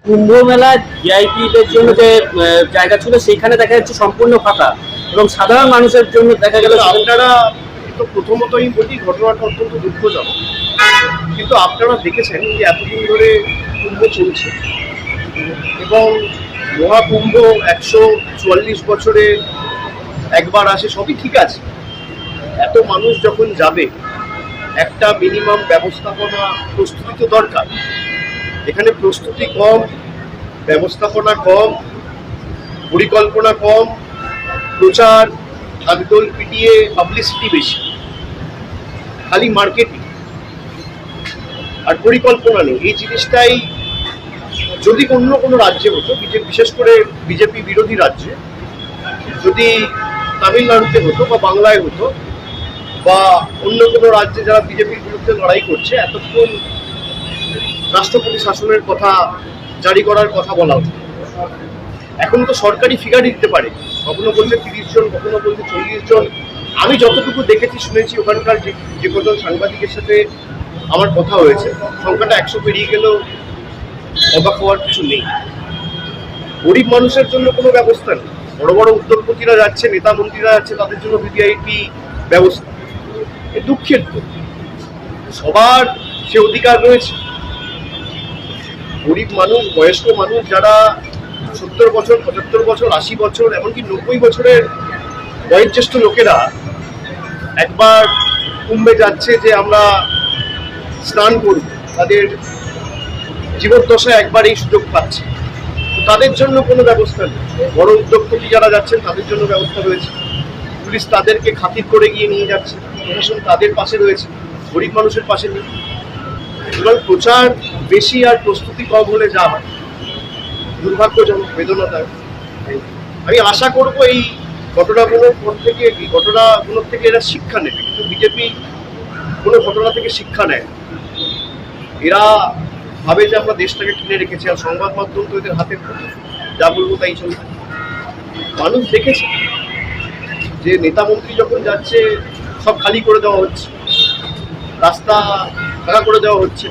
কুম্ভ মেলায় ভিআইপিদের জন্য যে জায়গা ছিল সেখানে দেখা যাচ্ছে সম্পূর্ণ ফাঁকা, এবং সাধারণ মানুষের জন্য দেখা গেল আপনারা তো প্রথমতই বলি ঘটনাটা অত্যন্ত দুঃখজনক, কিন্তু আপনারা দেখেছেন যে এতদিন ধরে কুম্ভ চলছে এবং মহাকুম্ভ 144 বছরে একবার আসে, সবই ঠিক আছে। এত মানুষ যখন যাবে একটা মিনিমাম ব্যবস্থাপনা প্রস্তুতি তো দরকার। এখানে প্রস্তুতি কম, ব্যবস্থাপনা কম, পরিকল্পনা কম, প্রচার ঢাকঢোল পিটিয়ে পাবলিসিটি বেশি, খালি মার্কেটিং আর পরিকল্পনা নেই। এই জিনিসটাই যদি অন্য কোনো রাজ্যে হতো, বিশেষ করে বিজেপি বিরোধী রাজ্যে, যদি তামিলনাড়ুতে হতো বা বাংলায় হতো বা অন্য কোনো রাজ্যে যারা বিজেপির বিরুদ্ধে লড়াই করছে, এতক্ষণ রাষ্ট্রপতি শাসনের কথা জারি করার কথা বলা হতো। এখন তো সরকারি ফিগারই দিতে পারে, কখনো বলছে 30 জন, কখনো বলছে 40 জন। আমি যতটুকু দেখেছি শুনেছি, ওখানকার যে কজন সাংবাদিকের সাথে আমার কথা হয়েছে, সংখ্যাটা 100 পেরিয়ে গেলেও অবাক হওয়ার কিছু নেই। গরিব মানুষের জন্য কোনো ব্যবস্থা নেই। বড় বড় উদ্যোগপতিরা যাচ্ছে, নেতা মন্ত্রীরা যাচ্ছে, তাদের জন্য ভিভিআইপি ব্যবস্থা। দুঃখের তো, সবার সে অধিকার রয়েছে। গরিব মানুষ, বয়স্ক মানুষ যারা 70 বছর, 75 বছর, 80 বছর, এমনকি 90 বছরের বয়োজ্যেষ্ঠ লোকেরা একবার কুম্ভে যাচ্ছে যে আমরা স্নান করব, তাদের জীবদ্দশায় একবার এই সুযোগ পাচ্ছে। তাদের জন্য কোনো ব্যবস্থা নেই। বড় উদ্যোগপতি যারা যাচ্ছেন তাদের জন্য ব্যবস্থা রয়েছে, পুলিশ তাদেরকে খাতির করে গিয়ে নিয়ে যাচ্ছে, প্রশাসন তাদের পাশে রয়েছে, গরিব মানুষের পাশে নেই। এবং প্রচার বেশি আর প্রস্তুতি কম হলে যা হয়, দুর্ভাগ্যজনক, বেদনাদায়ক। আমি আশা করব এই ঘটনাগুলোর থেকে এরা শিক্ষা নেবে, কিন্তু বিজেপি কোনো ঘটনা থেকে শিক্ষা নেয়। এরা ভাবে যে আমরা দেশটাকে কিনে রেখেছি, আর সংবাদ মাধ্যম তো এদের হাতে, যা বলবো তাই চলবে। মানুষ দেখেছে যে নেতা মন্ত্রী যখন যাচ্ছে সব খালি করে দেওয়া হচ্ছে, রাস্তা ফাঁকা করে দেওয়া হচ্ছে,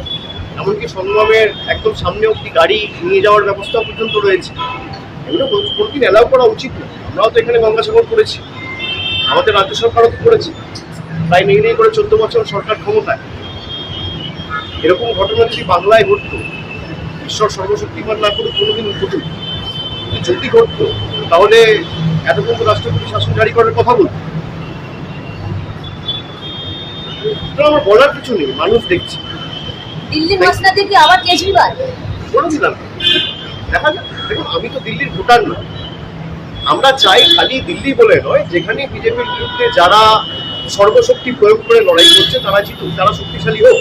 এমনকি সংগমের একদম সামনে অব্দি গাড়ি নিয়ে যাওয়ার ব্যবস্থা পর্যন্ত রয়েছে। এগুলো কোনদিন অ্যালাউ করা উচিত না। আমরাও তো এখানে গঙ্গাসাগর করেছি, আমাদের রাজ্য সরকারও তো করেছে, তাই নেই করে 14 বছর সরকার ক্ষমতায়। এরকম ঘটনা যদি বাংলায় ঘটতো, ঈশ্বর সর্বশক্তিমান না করে কোনোদিন ঘটুন, যদি ঘটতো তাহলে এতক্ষণ তো রাষ্ট্রপতি শাসন জারি করার কথা বলতো। আমার বলার কিছু নেই, মানুষ দেখছে। দিল্লি মসনাদে কি আবার কেজরিওয়াল বলেছিলাম, দেখা যাক। দেখুন, আমি তো দিল্লির ভোটার নই। আমরা চাই খালি দিল্লি বলে নয়, যেখানে বিজেপির বিরুদ্ধে যারা সর্বশক্তি প্রয়োগ করে লড়াই করছে তারা জিতুক, তারা শক্তিশালী হোক।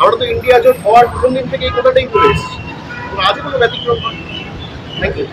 আমরা তো ইন্ডিয়া জোট হওয়ার প্রথম দিন থেকে এই কথাটাই বলে এসেছি, আজও কোনো ব্যতিক্রম নয়। Thank you.